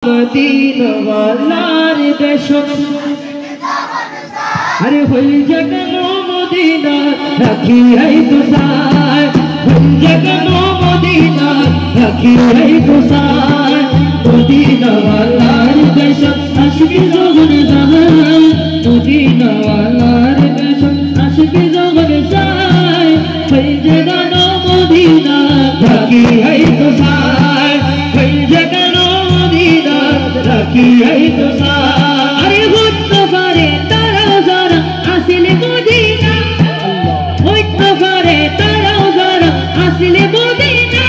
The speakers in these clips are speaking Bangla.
মদিনা ওয়ালার দেশ আরে হই জগনো মদিনা রাখি আই তুসার হই জগনো মদিনা রাখি আই তুসার মদিনা ওয়ালার দেশ আশিকি জগন জাহান মদিনা ওয়ালার দেশ আশিকি জগন জাহান হই জগনো মদিনা রাখি আই তুসার হই জগনো মদিনা রাখি আই তুসার আরে হতে পারে তারাও যারা আসলে মদিনা হতে পারে তারাও যারা আসলে মদিনা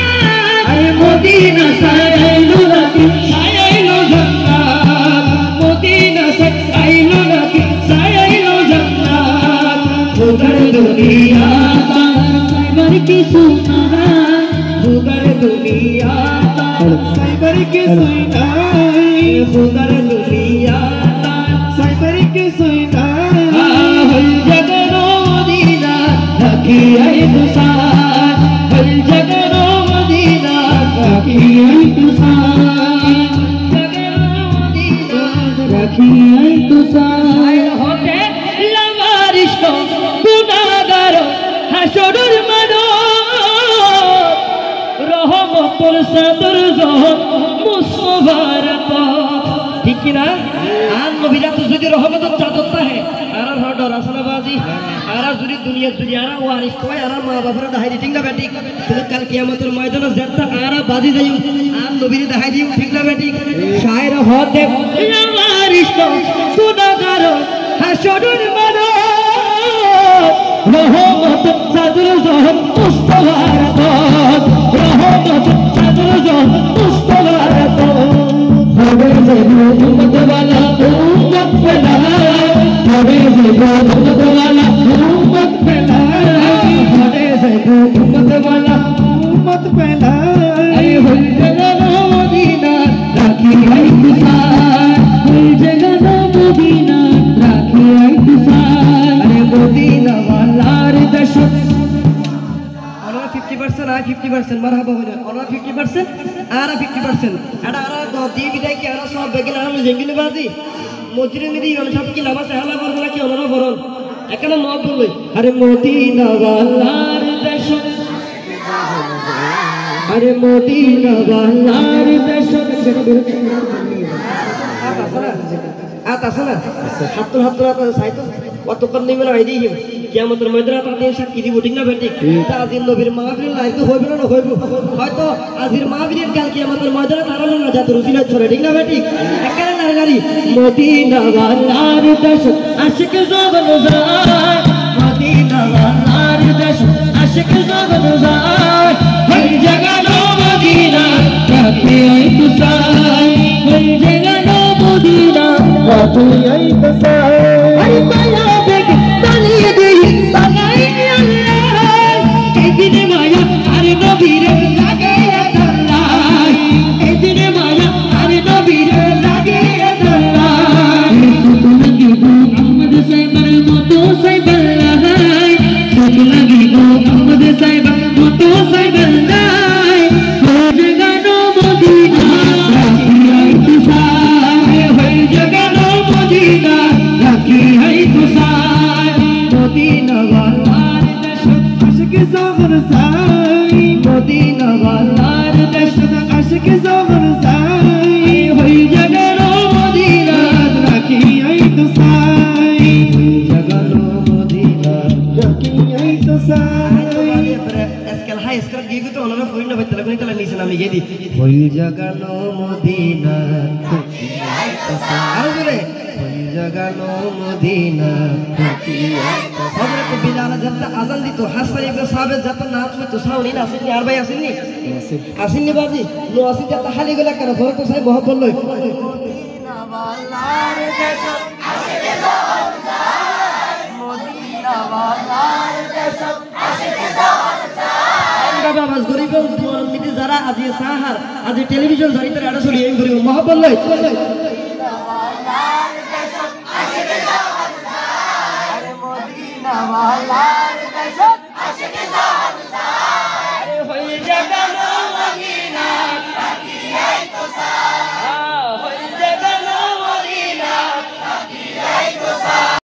আরে মদিনা সাইলো নাকি সাইলো জান্নাত মদিনা সাইলো নাকি সাইলো জান্নাত উগর দুনিয়া সাইবার কি সুনা উগর দুনিয়া সাইবার কি সুনা উগর দুনিয়া সাইবার কি সুনা হল জগনো মদিনা রাখি আই তুসার হল জগনো মদিনা রাখি আই তুসার জগনো মদিনা রাখি আই তুসার হতে লামারিশ গুনাহগার হাসরের মানো রহমতুল সাদর জহর মুসফার ঠিক না আর নবীরা তো যদি রহমতের চাদর থাকে আর হডর আসলাবাজি আর যদি দুনিয়া যদি আর ওয়ারিস তো আর মা বাবার দাহাই ঠিক না বেটি কিন্তু কাল কিয়ামতের ময়দানে যেটা আর বাজি যাই আর নবীর দাহাই দিও ঠিক না বেটি শায়র হতে ওয়ারিস তো গুনাহগার হাসরের মানো রহমতুল সাদর জহর মুসফার রহমতুল সাদর জহর মুসফার हरे जगो उम्मत वाला उम्मत फैलाए हरे जगो उम्मत वाला उम्मत फैलाए हरे जगो उम्मत वाला उम्मत फैलाए अरे हुल जगनो मदीना राखी आई तुसार हुल जगनो मदीना राखी आई तुसार अरे मदीना वालार देश 50% আর 50% মারহাবা হলো ওরা 50% আর 50% এটা আর দি বিদায় কি আর সব বেগিন আর জেঙ্গিলে বাজি মজরে মিদি ইমাম সাহেব কি নামাজ হালা করবে নাকি ওনারা বরণ এখানে নব বলবে আরে মদিনা ওয়ালার দেশ আরে মদিনা ওয়ালার দেশ আতাসনা হাত সাইতো কত কর নিবে না আইদি কিয়ামতের ময়দানে তাদের সাক্ষী দিব ঠিক না বেটি আজির নবীর মাহফিল নাই তো হইবে না হইব হয়তো আজির মাহফিলের কাল কিয়ামতের ময়দানে তারা না যত রুজিলা ছড়ে ঠিক না বেটি একারে নারগারি মদিনা ওয়ালার দেশ আশিক জগন যায় মদিনা ওয়ালার দেশ আশিক জগন যায় হই জগনো মদিনা রাখি আই তুসার হই জগনো মদিনা রাখি আই তুসার আরে মায়া দেখে তালিয়ে দেই বানাই আল্লাহ এদিনে মায়া আরে নবীর লাগে আল্লাহ এদিনে মায়া আরে নবীর লাগে আল্লাহ সুখ লাগি গো আহমদ সাইবার মতো সাইবার নাই সুখ লাগি গো আহমদ সাইবার মতো সাইবার নাই হই জগনো মদিনা রাখি আই তুসার হই জগনো মদিনা রাখি আই তুসার মদিনা ওয়ালার দেশ আশিক জগর সাই মদিনা ওয়ালার দেশ আশিক জগর সাই হই জগনো মদিনা রাখি আই তুসার হই জগনো মদিনা রাখি আই তুসার আজকাল হাই স্কুল গিয়ে তো ওনারা ফোন না বাইতে লাগনি তাহলে নিচে নামি গিয়ে দি হই জগনো মদিনা রাখি আই তুসার আর জোরে জগনো মদিনা রাখি আই তুসার আমরা তো বিলাল যত আযান দিত হাসান ইবনে সাহাবে যত নাচ হতো সাউনি না আসেননি আর ভাই আসেননি আসেননি বাজি নো আসি যত হালি গলা কেন ফরক তো সাহেব বহুত বলল মদিনা ওয়ালার দেশ আশিকে জগন যায় মদিনা ওয়ালার দেশ আশিকে জগন যায় বাবা বাস গরিব মিটি যারা আজি সাহার আজি টেলিভিশন জড়িত আড়া চলি এই গরিব মহব্বত লই মদিনা ওয়ালার দেশ আশিকে জগন যায় মদিনা ওয়ালার দেশ আশিকে